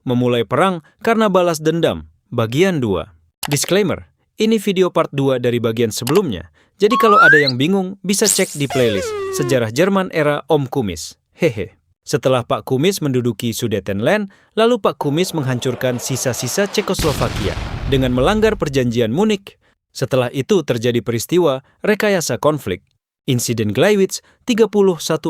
Memulai perang karena balas dendam, bagian 2. Disclaimer, ini video part 2 dari bagian sebelumnya, jadi kalau ada yang bingung bisa cek di playlist Sejarah Jerman era Om Kumis. Hehe. Setelah Pak Kumis menduduki Sudetenland, lalu Pak Kumis menghancurkan sisa-sisa Cekoslovakia dengan melanggar perjanjian Munich. Setelah itu terjadi peristiwa rekayasa konflik. Insiden Gleiwitz 31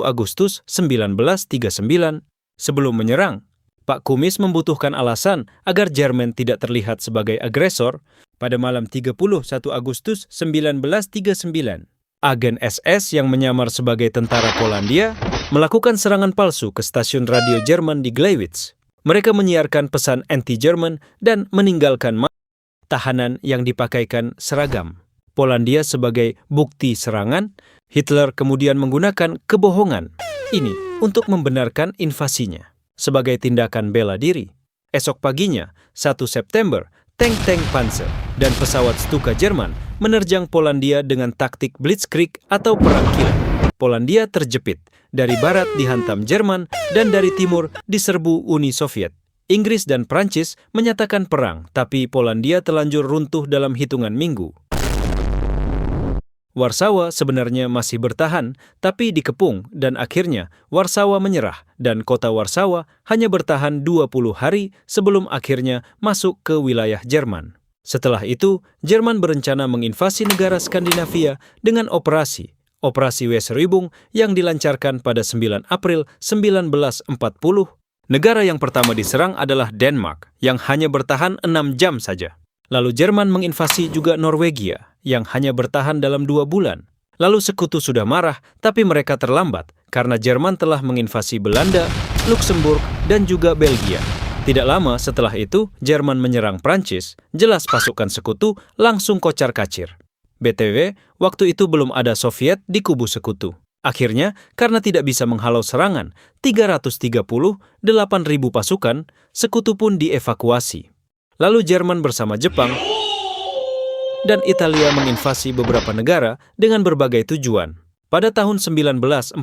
Agustus 1939. Sebelum menyerang, Pak Kumis membutuhkan alasan agar Jerman tidak terlihat sebagai agresor. Pada malam 31 Agustus 1939, agen SS yang menyamar sebagai tentara Polandia melakukan serangan palsu ke stasiun radio Jerman di Gleiwitz. Mereka menyiarkan pesan anti-Jerman dan meninggalkan tahanan yang dipakaikan seragam Polandia sebagai bukti serangan. Hitler kemudian menggunakan kebohongan ini untuk membenarkan invasinya sebagai tindakan bela diri. Esok paginya, 1 September, tank-tank Panzer dan pesawat Stuka Jerman menerjang Polandia dengan taktik Blitzkrieg atau perang kilat. Polandia terjepit, dari barat dihantam Jerman dan dari timur diserbu Uni Soviet. Inggris dan Prancis menyatakan perang, tapi Polandia telanjur runtuh dalam hitungan minggu. Warsawa sebenarnya masih bertahan, tapi dikepung dan akhirnya Warsawa menyerah dan kota Warsawa hanya bertahan 20 hari sebelum akhirnya masuk ke wilayah Jerman. Setelah itu, Jerman berencana menginvasi negara Skandinavia dengan Operasi Weserübung yang dilancarkan pada 9 April 1940. Negara yang pertama diserang adalah Denmark yang hanya bertahan 6 jam saja. Lalu Jerman menginvasi juga Norwegia yang hanya bertahan dalam 2 bulan. Lalu sekutu sudah marah, tapi mereka terlambat karena Jerman telah menginvasi Belanda, Luxembourg, dan juga Belgia. Tidak lama setelah itu, Jerman menyerang Prancis, jelas pasukan sekutu langsung kocar-kacir. BTW, waktu itu belum ada Soviet di kubu sekutu. Akhirnya, karena tidak bisa menghalau serangan, 338.000 pasukan, sekutu pun dievakuasi. Lalu Jerman bersama Jepang dan Italia menginvasi beberapa negara dengan berbagai tujuan. Pada tahun 1941,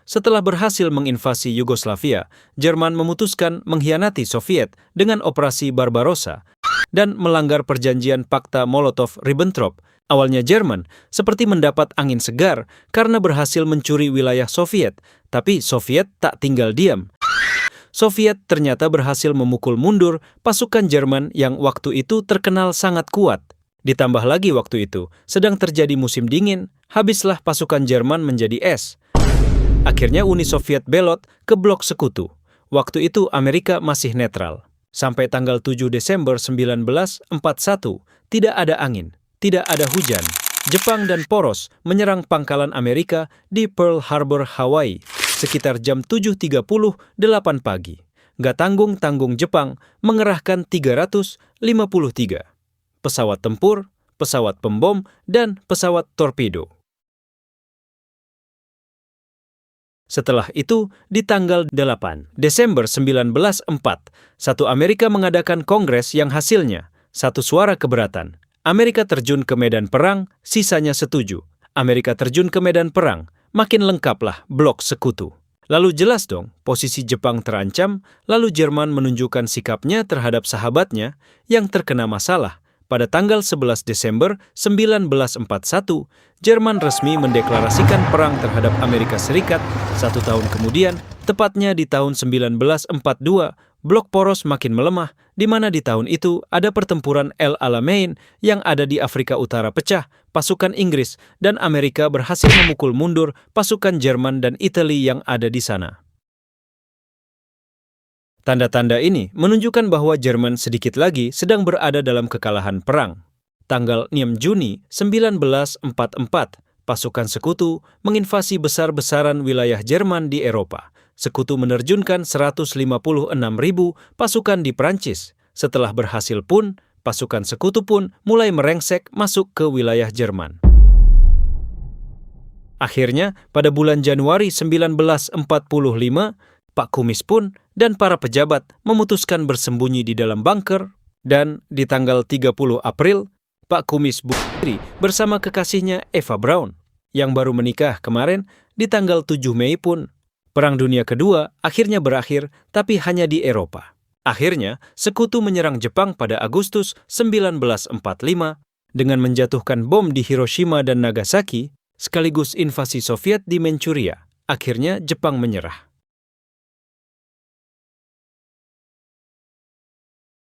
setelah berhasil menginvasi Yugoslavia, Jerman memutuskan mengkhianati Soviet dengan Operasi Barbarossa dan melanggar perjanjian Pakta Molotov-Ribbentrop. Awalnya Jerman seperti mendapat angin segar karena berhasil mencuri wilayah Soviet, tapi Soviet tak tinggal diam. Soviet ternyata berhasil memukul mundur pasukan Jerman yang waktu itu terkenal sangat kuat. Ditambah lagi waktu itu sedang terjadi musim dingin, habislah pasukan Jerman menjadi es. Akhirnya Uni Soviet belot ke blok sekutu. Waktu itu Amerika masih netral. Sampai tanggal 7 Desember 1941, tidak ada angin, tidak ada hujan. Jepang dan Poros menyerang pangkalan Amerika di Pearl Harbor, Hawaii, sekitar jam 7.38 pagi. Gak tanggung-tanggung Jepang mengerahkan 353 pesawat tempur, pesawat pembom, dan pesawat torpedo. Setelah itu, di tanggal 8 Desember 1941, Amerika mengadakan kongres yang hasilnya satu suara keberatan. Amerika terjun ke medan perang, sisanya setuju. Amerika terjun ke medan perang, makin lengkaplah blok sekutu. Lalu jelas dong, posisi Jepang terancam, lalu Jerman menunjukkan sikapnya terhadap sahabatnya yang terkena masalah. Pada tanggal 11 Desember 1941, Jerman resmi mendeklarasikan perang terhadap Amerika Serikat. 1 tahun kemudian, tepatnya di tahun 1942, blok Poros makin melemah, di mana di tahun itu ada pertempuran El Alamein yang ada di Afrika Utara pecah, pasukan Inggris dan Amerika berhasil memukul mundur pasukan Jerman dan Italia yang ada di sana. Tanda-tanda ini menunjukkan bahwa Jerman sedikit lagi sedang berada dalam kekalahan perang. Tanggal 6 Juni 1944, pasukan sekutu menginvasi besar-besaran wilayah Jerman di Eropa. Sekutu menerjunkan 156.000 pasukan di Prancis. Setelah berhasil pun, pasukan sekutu pun mulai merengsek masuk ke wilayah Jerman. Akhirnya, pada bulan Januari 1945, Pak Kumis pun dan para pejabat memutuskan bersembunyi di dalam bunker, dan di tanggal 30 April, Pak Kumis bunuh diri bersama kekasihnya Eva Braun, yang baru menikah kemarin. Di tanggal 7 Mei pun, Perang Dunia Kedua akhirnya berakhir, tapi hanya di Eropa. Akhirnya, sekutu menyerang Jepang pada Agustus 1945 dengan menjatuhkan bom di Hiroshima dan Nagasaki, sekaligus invasi Soviet di Manchuria. Akhirnya Jepang menyerah.